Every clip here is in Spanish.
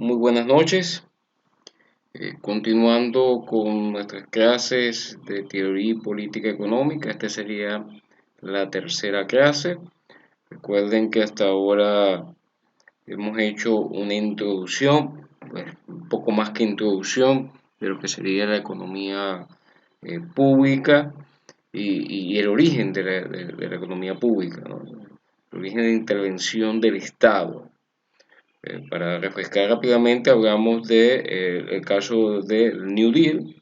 Muy buenas noches. Continuando con nuestras clases de teoría y política económica, esta sería la tercera clase. Recuerden que hasta ahora hemos hecho una introducción, pues, un poco más que introducción, de lo que sería la economía pública y el origen de la economía pública, ¿no? El origen de intervención del Estado. Para refrescar rápidamente, hablamos del caso del New Deal,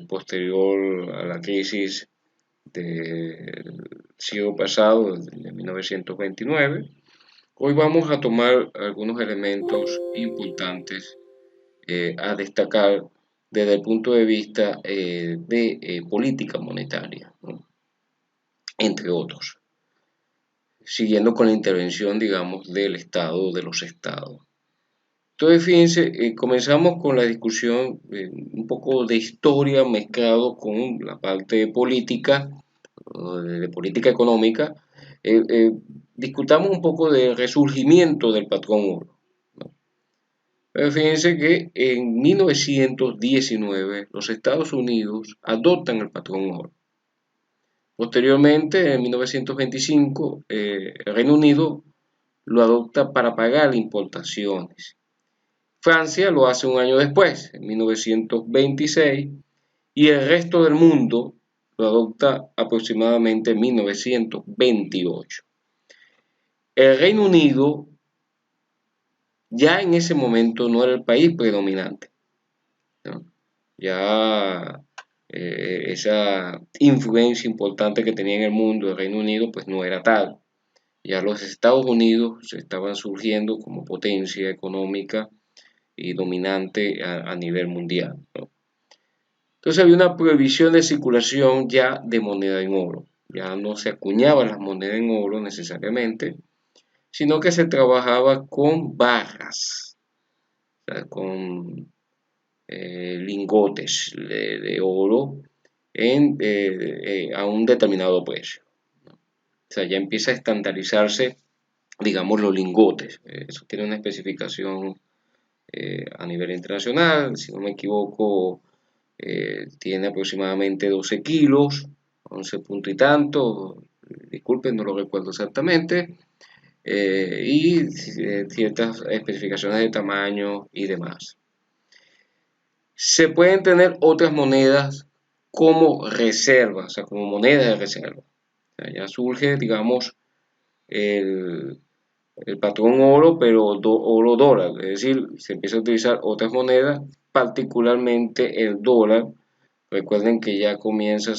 posterior a la crisis del siglo pasado, de 1929. Hoy vamos a tomar algunos elementos importantes a destacar desde el punto de vista de política monetaria, ¿no? Entre otros, siguiendo con la intervención, digamos, del Estado, de los estados. Entonces, fíjense, comenzamos con la discusión un poco de historia mezclado con la parte política, de política económica. Discutamos un poco del resurgimiento del patrón oro, ¿no? Pero fíjense que en 1919 los Estados Unidos adoptan el patrón oro. Posteriormente, en 1925, el Reino Unido lo adopta para pagar importaciones. Francia lo hace un año después, en 1926, y el resto del mundo lo adopta aproximadamente en 1928. El Reino Unido ya en ese momento no era el país predominante, ¿no? Ya esa influencia importante que tenía en el mundo el Reino Unido pues no era tal. Ya los Estados Unidos estaban surgiendo como potencia económica y dominante a nivel mundial, ¿no? Entonces había una prohibición de circulación ya de moneda en oro. Ya no se acuñaban las monedas en oro necesariamente, sino que se trabajaba con barras, o sea, con lingotes de oro a un determinado precio, ¿no? O sea, ya empieza a estandarizarse, digamos, los lingotes. Eso tiene una especificación a nivel internacional, si no me equivoco, tiene aproximadamente 12 kilos, 11 punto y tanto, disculpen, no lo recuerdo exactamente, y ciertas especificaciones de tamaño y demás. Se pueden tener otras monedas como reserva, o sea, como moneda de reserva. O sea, ya surge, digamos, el, el patrón oro, pero oro dólar, es decir, se empieza a utilizar otras monedas, particularmente el dólar. Recuerden que ya comienza a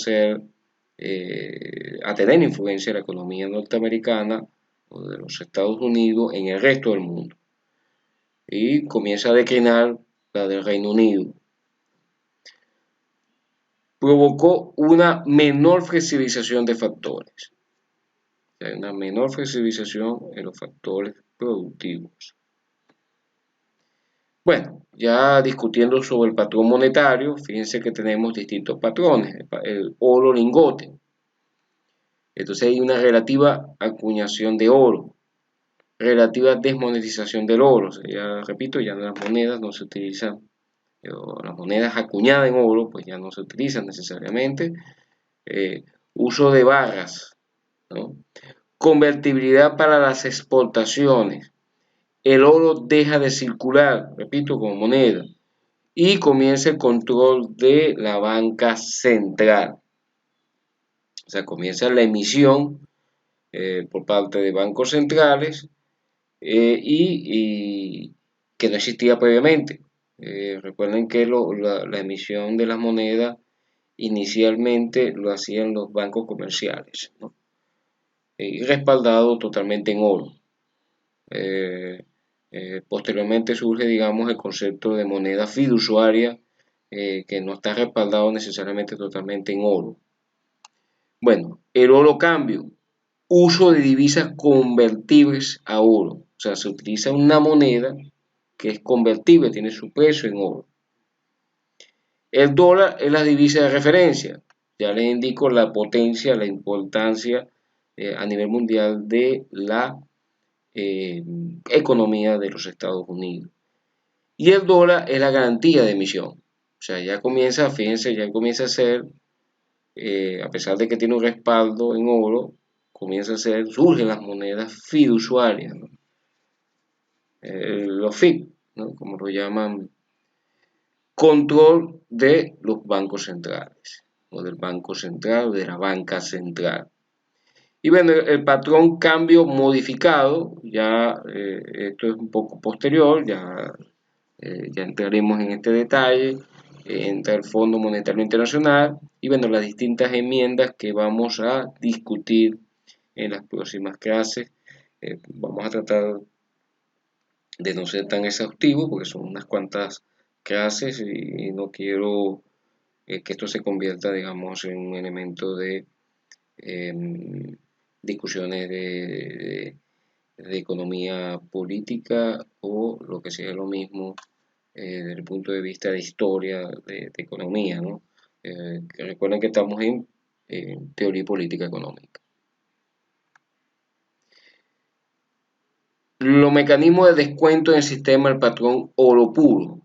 tener influencia en la economía norteamericana o de los Estados Unidos en el resto del mundo, y comienza a declinar la del Reino Unido. Provocó una menor flexibilización de factores, o sea, una menor flexibilización en los factores productivos. Bueno, ya discutiendo sobre el patrón monetario, fíjense que tenemos distintos patrones. El oro lingote. Entonces hay una relativa acuñación de oro, relativa desmonetización del oro. O sea, ya repito, ya las monedas no se utilizan, las monedas acuñadas en oro, pues ya no se utilizan necesariamente. Uso de barras, ¿no? Convertibilidad para las exportaciones. El oro deja de circular, repito, como moneda, y comienza el control de la banca central. O sea, comienza la emisión por parte de bancos centrales y que no existía previamente. Recuerden que la emisión de las monedas inicialmente lo hacían los bancos comerciales, ¿no? Y respaldado totalmente en oro. Posteriormente surge, digamos, el concepto de moneda fiduciaria, que no está respaldado necesariamente totalmente en oro. Bueno, el oro cambio, uso de divisas convertibles a oro, o sea, se utiliza una moneda que es convertible, tiene su precio en oro. El dólar es la divisa de referencia, ya les indico la potencia, la importancia a nivel mundial de la economía de los Estados Unidos. y el dólar es la garantía de emisión. O sea, ya comienza, fíjense, ya comienza a ser, a pesar de que tiene un respaldo en oro, comienza a ser, surgen las monedas fiduciarias, ¿no? Los FIP, ¿no? Como lo llaman, control de los bancos centrales, o del Banco Central, o de la banca central. Y bueno, el patrón cambio modificado, ya esto es un poco posterior, ya entraremos en este detalle, entra el Fondo Monetario Internacional y bueno, las distintas enmiendas que vamos a discutir en las próximas clases. Vamos a tratar de no ser tan exhaustivo porque son unas cuantas clases y no quiero que esto se convierta, digamos, en un elemento de discusiones de economía política o lo que sea lo mismo desde el punto de vista de historia de economía, ¿no? Que recuerden que estamos en teoría y política económica. Los mecanismos de descuento en el sistema del patrón oro puro.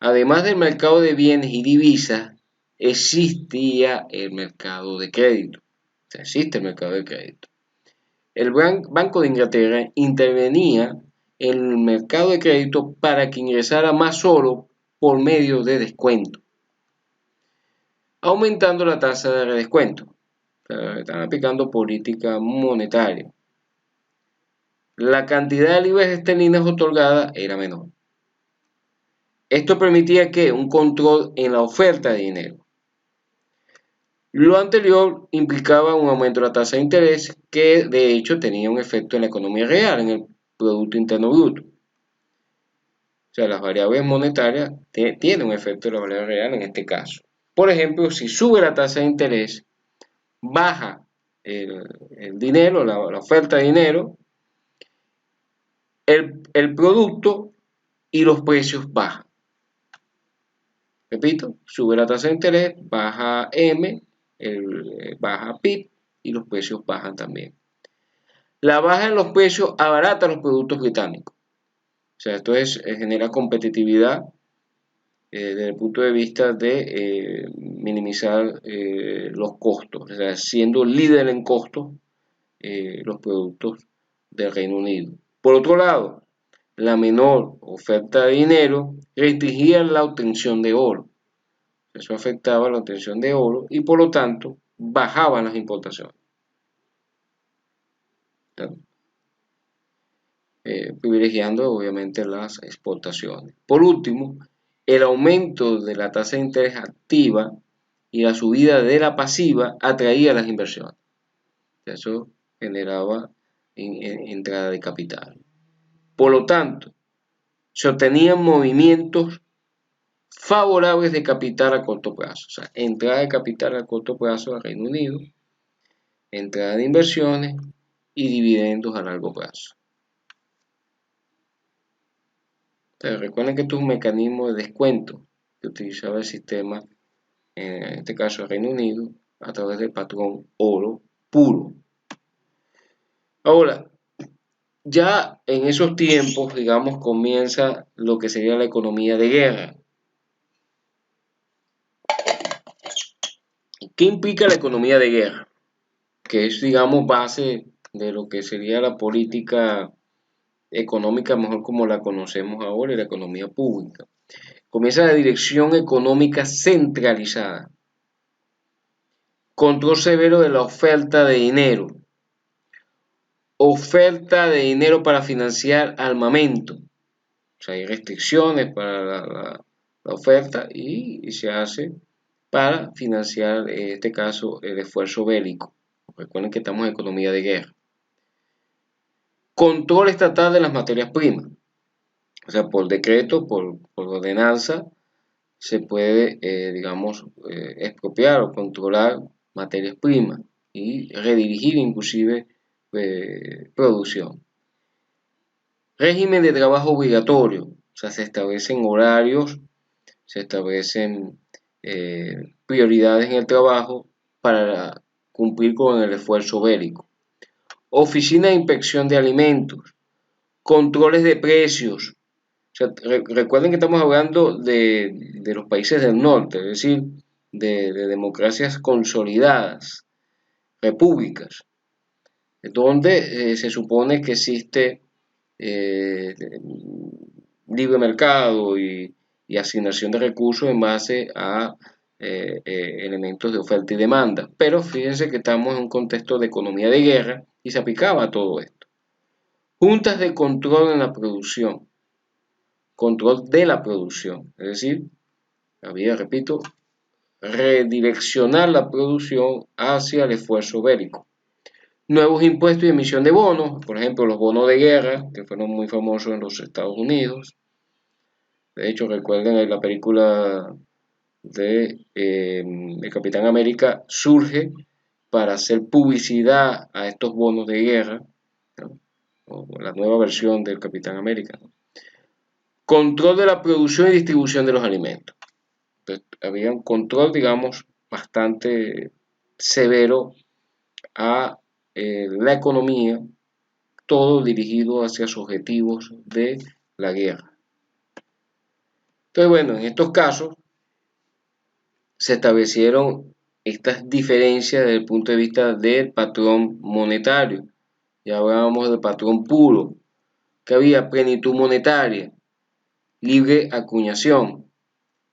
Además del mercado de bienes y divisas, existía el mercado de crédito. O sea, existe el mercado de crédito. El Banco de Inglaterra intervenía en el mercado de crédito para que ingresara más oro por medio de descuento, aumentando la tasa de redescuento. O sea, están aplicando política monetaria. La cantidad de libras esterlinas otorgada era menor. Esto permitía que un control en la oferta de dinero. Lo anterior implicaba un aumento de la tasa de interés que de hecho tenía un efecto en la economía real, en el Producto Interno Bruto. O sea, las variables monetarias tienen un efecto en la variable real en este caso. Por ejemplo, si sube la tasa de interés, baja el dinero, la oferta de dinero, el producto y los precios bajan. Repito, sube la tasa de interés, baja M, baja PIB y los precios bajan también. La baja en los precios abarata los productos británicos. O sea, esto genera competitividad desde el punto de vista de minimizar los costos, o sea, siendo líder en costos los productos del Reino Unido. Por otro lado, la menor oferta de dinero restringía la obtención de oro. Eso afectaba la obtención de oro y por lo tanto bajaban las importaciones. Privilegiando obviamente las exportaciones. Por último, el aumento de la tasa de interés activa y la subida de la pasiva atraía las inversiones. Eso generaba entrada de capital. Por lo tanto, se obtenían movimientos favorables de capital a corto plazo. O sea, entrada de capital a corto plazo al Reino Unido, entrada de inversiones y dividendos a largo plazo. Recuerden que esto es un mecanismo de descuento que utilizaba el sistema, en este caso el Reino Unido, a través del patrón oro puro. Ahora, ya en esos tiempos, digamos, comienza lo que sería la economía de guerra. ¿Qué implica la economía de guerra? Que es, digamos, base de lo que sería la política económica, mejor como la conocemos ahora, y la economía pública. Comienza la dirección económica centralizada, control severo de la oferta de dinero, oferta de dinero para financiar armamento. O sea, hay restricciones para la oferta y se hace para financiar, en este caso, el esfuerzo bélico. Recuerden que estamos en economía de guerra. Control estatal de las materias primas. O sea, por decreto, por ordenanza, se puede, digamos, expropiar o controlar materias primas y redirigir inclusive producción. Régimen de trabajo obligatorio, o sea, se establecen horarios, se establecen prioridades en el trabajo para cumplir con el esfuerzo bélico. Oficina de inspección de alimentos, controles de precios, sea, recuerden que estamos hablando de los países del norte, es decir, de democracias consolidadas, repúblicas, donde se supone que existe eh, libre mercado y asignación de recursos en base a elementos de oferta y demanda. Pero fíjense que estamos en un contexto de economía de guerra y se aplicaba todo esto. Juntas de control en la producción, control de la producción, es decir, había, repito, redireccionar la producción hacia el esfuerzo bélico. Nuevos impuestos y emisión de bonos, por ejemplo, los bonos de guerra, que fueron muy famosos en los Estados Unidos. De hecho, recuerden ahí la película de el Capitán América surge para hacer publicidad a estos bonos de guerra, ¿no? O la nueva versión del Capitán América, ¿no? Control de la producción y distribución de los alimentos. Entonces, había un control, digamos, bastante severo a la economía, todo dirigido hacia sus objetivos de la guerra. Entonces, bueno, en estos casos se establecieron estas diferencias desde el punto de vista del patrón monetario. Ya hablábamos del patrón puro, que había plenitud monetaria, libre acuñación,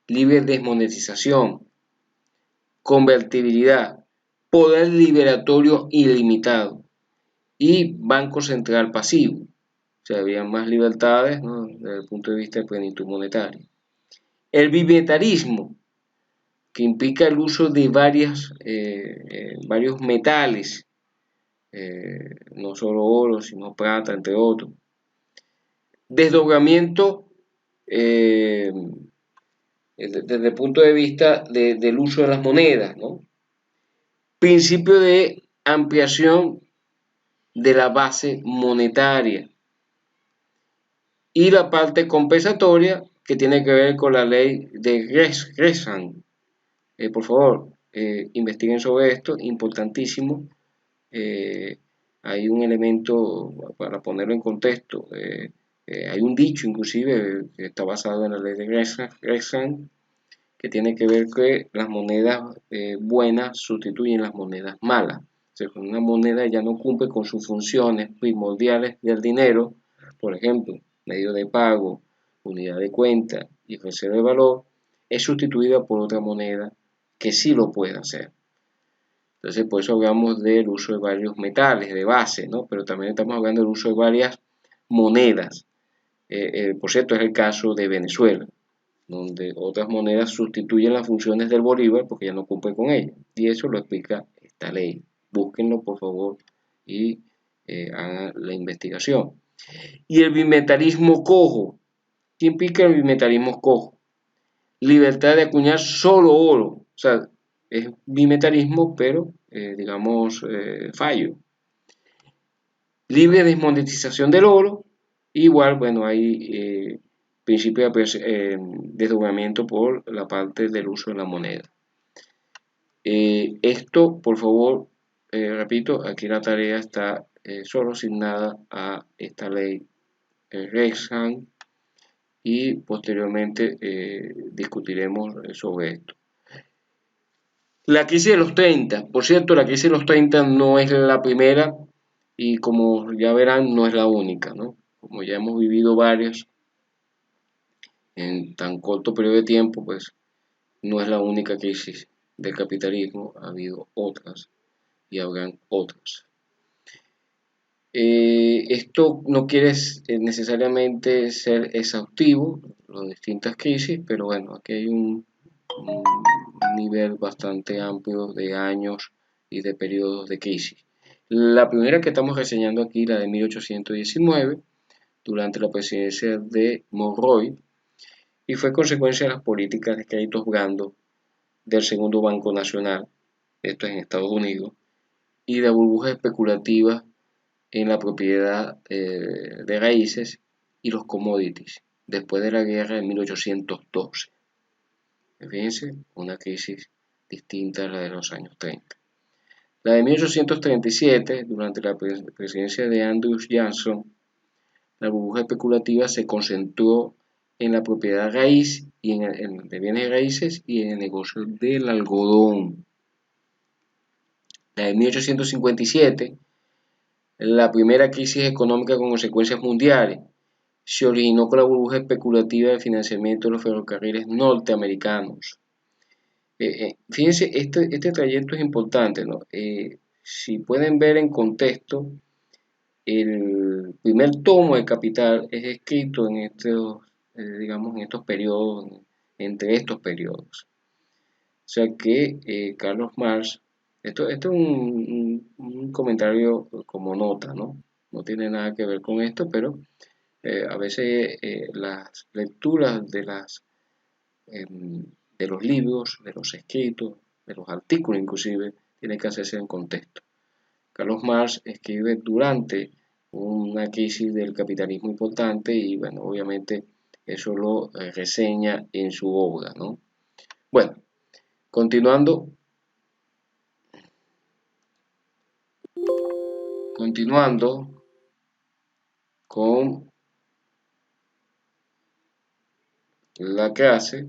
libre desmonetización, convertibilidad, poder liberatorio ilimitado y Banco Central pasivo. O sea, había más libertades, ¿no?, desde el punto de vista de plenitud monetaria. El bimetarismo, que implica el uso de varios metales, no solo oro, sino plata, entre otros. Desdoblamiento desde el punto de vista del uso de las monedas, ¿no? Principio de ampliación de la base monetaria. Y la parte compensatoria que tiene que ver con la ley de Greesham. Por favor, investiguen sobre esto, importantísimo. Hay un elemento para ponerlo en contexto. Hay un dicho inclusive que está basado en la ley de Greesham, que tiene que ver que las monedas buenas sustituyen las monedas malas. O sea, cuando una moneda ya no cumple con sus funciones primordiales del dinero, por ejemplo, medio de pago, unidad de cuenta y reserva de valor, es sustituida por otra moneda que sí lo puede hacer. Entonces, por eso hablamos del uso de varios metales de base, ¿no? Pero también estamos hablando del uso de varias monedas. Por cierto, es el caso de Venezuela, donde otras monedas sustituyen las funciones del bolívar porque ya no cumple con ellas. Y eso lo explica esta ley. Búsquenlo, por favor, y hagan la investigación. Y el bimetallismo cojo. ¿Qué implica el bimetallismo cojo? Libertad de acuñar solo oro. O sea, es bimetallismo, pero digamos fallo. Libre desmonetización del oro. Igual, bueno, hay principio de desdoblamiento por la parte del uso de la moneda. Esto, por favor, repito, aquí la tarea está solo asignada a esta ley Greesham y posteriormente discutiremos sobre esto. La crisis de los 30, por cierto, la crisis de los 30 no es la primera y como ya verán no es la única, ¿no? Como ya hemos vivido varias en tan corto periodo de tiempo, pues no es la única crisis del capitalismo, ha habido otras y habrán otras. Esto no quiere necesariamente ser exhaustivo, las distintas crisis, pero bueno, aquí hay un nivel bastante amplio de años y de periodos de crisis. La primera que estamos reseñando aquí, la de 1819, durante la presidencia de Monroe, y fue consecuencia de las políticas de créditos blandos del Segundo Banco Nacional, esto es en Estados Unidos, y de burbujas especulativas en la propiedad de raíces y los commodities, después de la guerra de 1812. Fíjense, una crisis distinta a la de los años 30. La de 1837, durante la presidencia de Andrew Jackson, la burbuja especulativa se concentró en la propiedad raíz y de bienes raíces y en el negocio del algodón. La de 1857, la primera crisis económica con consecuencias mundiales, se originó con la burbuja especulativa de financiamiento de los ferrocarriles norteamericanos. Fíjense, este trayecto es importante, ¿no? Si pueden ver en contexto, el primer tomo de Capital es escrito en estos, digamos, en estos periodos, entre estos periodos. O sea que Carlos Marx, esto es un comentario como nota, ¿no? No tiene nada que ver con esto, pero a veces las lecturas de los libros, de los escritos, de los artículos inclusive, tienen que hacerse en contexto. Carlos Marx escribe durante una crisis del capitalismo importante y bueno, obviamente eso lo reseña en su obra, ¿no? Bueno, continuando con la clase,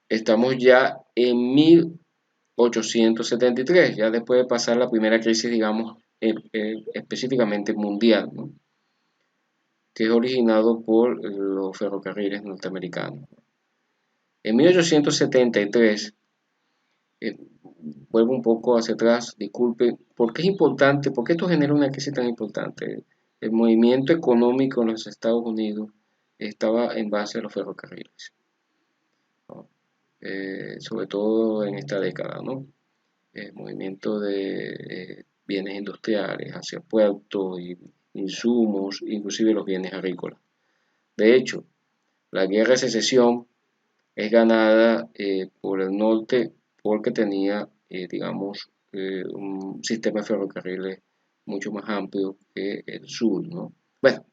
estamos ya en 1873, ya después de pasar la primera crisis, digamos, específicamente mundial, ¿no? Que es originado por los ferrocarriles norteamericanos. En 1873, vuelvo un poco hacia atrás, disculpe, ¿por qué es importante? ¿Por qué esto genera una crisis tan importante? El movimiento económico en los Estados Unidos estaba en base a los ferrocarriles, ¿no? Sobre todo en esta década, ¿no? El movimiento de bienes industriales hacia puertos y insumos, inclusive los bienes agrícolas. De hecho, la guerra de secesión es ganada por el norte porque tenía, digamos, un sistema de ferrocarriles mucho más amplio que el sur, ¿no? Bueno,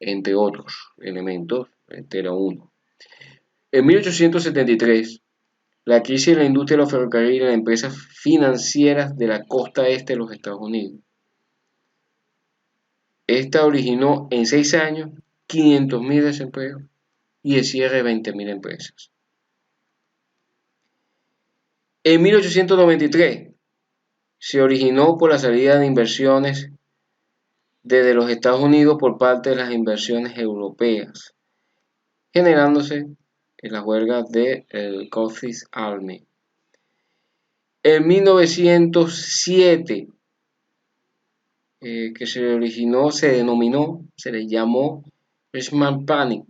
entre otros elementos, este era uno. En 1873, la crisis en la industria de los ferrocarriles y las empresas financieras de la costa este de los Estados Unidos. Esta originó en 6 años 500.000 desempleos y el cierre de 20.000 empresas. En 1893 se originó por la salida de inversiones desde los Estados Unidos por parte de las inversiones europeas, generándose en las huelgas del Coast Army. En 1907, que se originó, se le llamó Richmond Panic,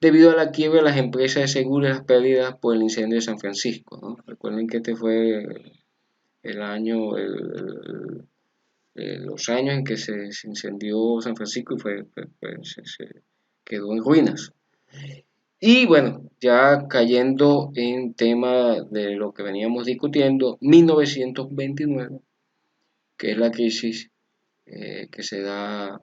debido a la quiebra de las empresas de seguros y las pérdidas por el incendio de San Francisco, ¿no? Recuerden que este fue el año, los años en que se incendió San Francisco y se quedó en ruinas. Y bueno, ya cayendo en tema de lo que veníamos discutiendo, 1929, que es la crisis que se da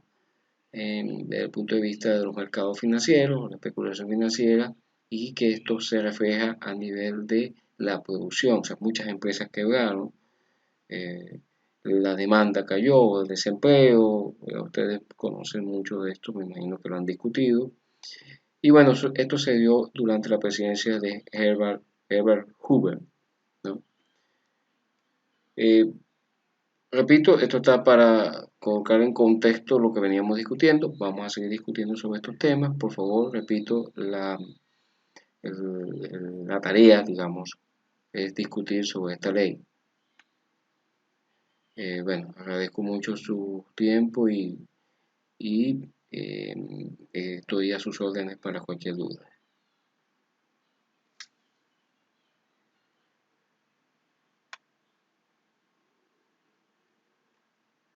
desde el punto de vista de los mercados financieros, la especulación financiera, y que esto se refleja a nivel de la producción. O sea, muchas empresas quebraron, la demanda cayó, el desempleo, ustedes conocen mucho de esto, me imagino que lo han discutido. Y bueno, esto se dio durante la presidencia de Herbert Hoover, ¿no? Repito, esto está para colocar en contexto lo que veníamos discutiendo. Vamos a seguir discutiendo sobre estos temas. Por favor, repito, la tarea, digamos, es discutir sobre esta ley. Bueno, agradezco mucho su tiempo y estoy a sus órdenes para cualquier duda.